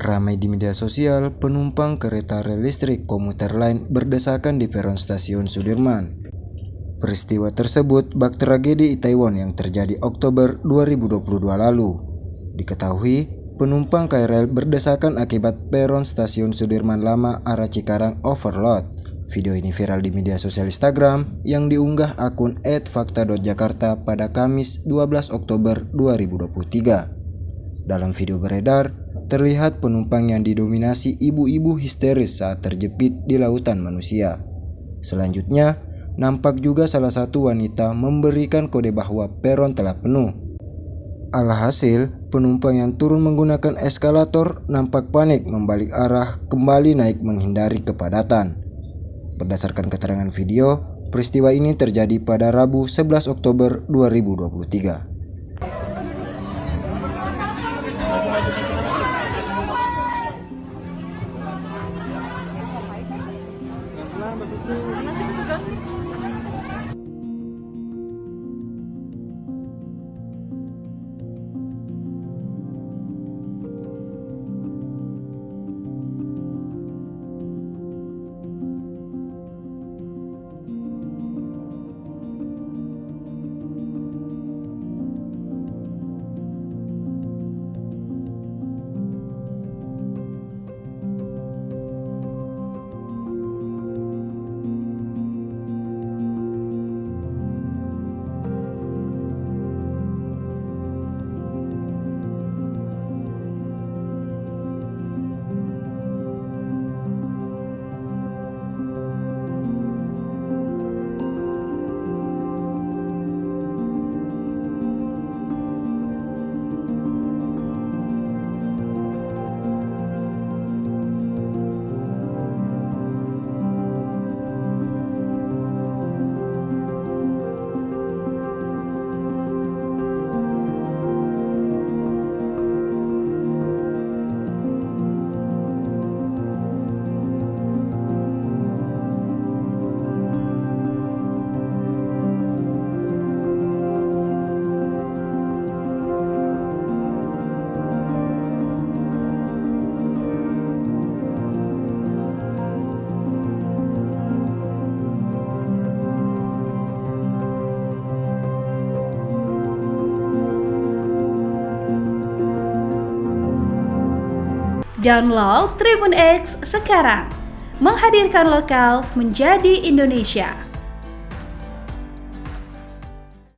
Ramai di media sosial, penumpang kereta rel listrik komuter lain berdesakan di peron stasiun Sudirman. Peristiwa tersebut bak tragedi Itaewon yang terjadi Oktober 2022 lalu. Diketahui, penumpang KRL berdesakan akibat peron stasiun Sudirman Lama arah Cikarang overload. Video ini viral di media sosial Instagram yang diunggah akun @fakta.jakarta pada Kamis 12 Oktober 2023. Dalam video beredar, terlihat penumpang yang didominasi ibu-ibu histeris saat terjepit di lautan manusia. Selanjutnya, nampak juga salah satu wanita memberikan kode bahwa peron telah penuh. Alhasil, penumpang yang turun menggunakan eskalator nampak panik membalik arah kembali naik menghindari kepadatan. Berdasarkan keterangan video, peristiwa ini terjadi pada Rabu 11 Oktober 2023. Mana sih petugas? Download Tribun X sekarang, menghadirkan lokal menjadi Indonesia.